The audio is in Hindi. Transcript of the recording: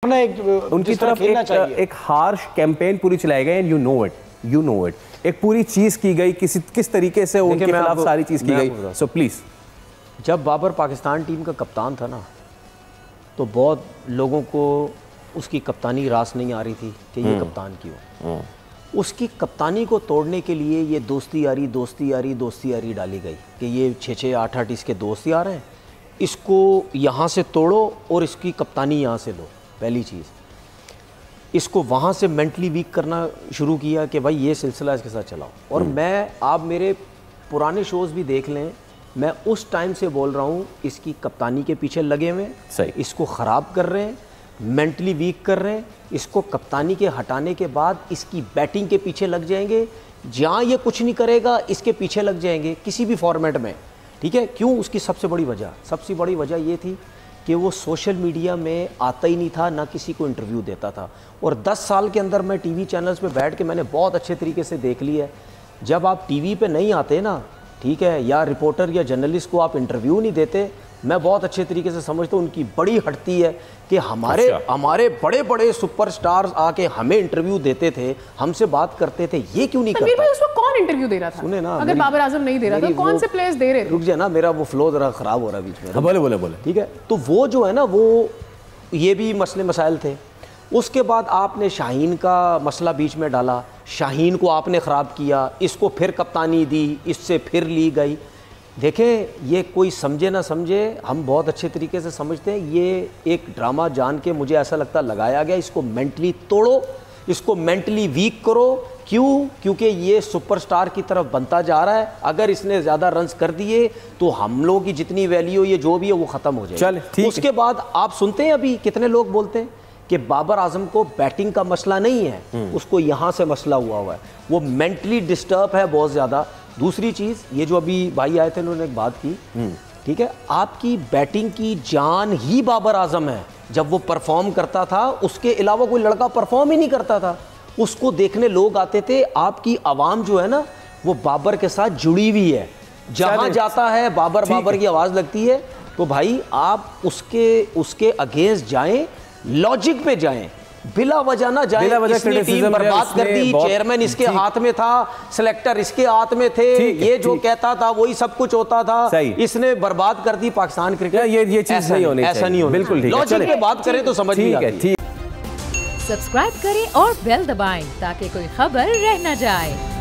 उनकी तरफ एक हार्श कैंपेन पूरी चलाई गई एंड यू नो इट एक पूरी चीज की गई किस तरीके से उनके खिलाफ सारी चीज की गई। सो प्लीज, जब बाबर पाकिस्तान टीम का कप्तान था ना, तो बहुत लोगों को उसकी कप्तानी रास नहीं आ रही थी कि ये कप्तान क्यों। उसकी कप्तानी को तोड़ने के लिए ये दोस्ती यारी डाली गई कि ये 6-6 8-8 इसके दोस्त यार हैं, इसको यहाँ से तोड़ो और इसकी कप्तानी यहाँ से लो। पहली चीज़, इसको वहाँ से मेंटली वीक करना शुरू किया कि भाई ये सिलसिला इसके साथ चलाओ। और मैं, आप मेरे पुराने शोज़ भी देख लें, मैं उस टाइम से बोल रहा हूँ इसकी कप्तानी के पीछे लगे हुए, इसको ख़राब कर रहे हैं, मेंटली वीक कर रहे हैं। इसको कप्तानी के हटाने के बाद इसकी बैटिंग के पीछे लग जाएंगे, जहाँ ये कुछ नहीं करेगा इसके पीछे लग जाएंगे किसी भी फॉर्मेट में। ठीक है, क्यों? उसकी सबसे बड़ी वजह ये थी कि वो सोशल मीडिया में आता ही नहीं था, ना किसी को इंटरव्यू देता था। और 10 साल के अंदर मैं टीवी चैनल्स पे बैठ के मैंने बहुत अच्छे तरीके से देख लिया है, जब आप टीवी पे नहीं आते ना, ठीक है, या रिपोर्टर या जर्नलिस्ट को आप इंटरव्यू नहीं देते, मैं बहुत अच्छे तरीके से समझता हूँ उनकी बड़ी हटती है कि हमारे बड़े बड़े सुपरस्टार्स आके हमें इंटरव्यू देते थे, हमसे बात करते थे, ये क्यों नहीं करता? भाई उसको कौन इंटरव्यू दे रहा था? सुने ना, अगर बाबर आजम नहीं दे रहा था, कौन से प्लेयर्स दे रहे थे? रुक जाए ना, मेरा वो फ्लो जरा खराब हो रहा है बीच में। बोले ठीक है, तो वो जो है ना, वो ये भी मसले मसाइल थे। उसके बाद आपने शाहीन का मसला बीच में डाला, शाहीन को आपने ख़राब किया, इसको फिर कप्तानी दी, इससे फिर ली गई। देखें, ये कोई समझे ना समझे, हम बहुत अच्छे तरीके से समझते हैं, ये एक ड्रामा जान के मुझे ऐसा लगता लगाया गया। इसको मेंटली तोड़ो, इसको मेंटली वीक करो। क्यों? क्योंकि ये सुपरस्टार की तरफ बनता जा रहा है। अगर इसने ज़्यादा रन्स कर दिए तो हम लोगों की जितनी वैल्यू ये जो भी है वो ख़त्म हो जाएगी। उसके बाद आप सुनते हैं अभी कितने लोग बोलते हैं कि बाबर आजम को बैटिंग का मसला नहीं है, उसको यहाँ से मसला हुआ है, वो मेंटली डिस्टर्ब है बहुत ज़्यादा। दूसरी चीज़, ये जो अभी भाई आए थे उन्होंने एक बात की, ठीक है, आपकी बैटिंग की जान ही बाबर आजम है। जब वो परफॉर्म करता था, उसके अलावा कोई लड़का परफॉर्म ही नहीं करता था, उसको देखने लोग आते थे। आपकी आवाम जो है ना, वो बाबर के साथ जुड़ी हुई है, जहाँ जाता है बाबर की आवाज़ लगती है। तो भाई आप उसके अगेंस्ट जाएं, लॉजिक पे जाएं, बिला वजह ना जाए। इसने टीम बर्बाद कर दी, चेयरमैन इसके हाथ में था, सिलेक्टर इसके हाथ में थे, ये जो कहता था वही सब कुछ होता था, इसने बर्बाद कर दी पाकिस्तान क्रिकेट। ये चीज नहीं होनी चाहिए, ऐसा नहीं होना। बिल्कुल ठीक है, लॉजिक पे बात करें तो समझ में आती है। सब्सक्राइब करें और बेल दबाएं ताकि कोई खबर रह न जाए।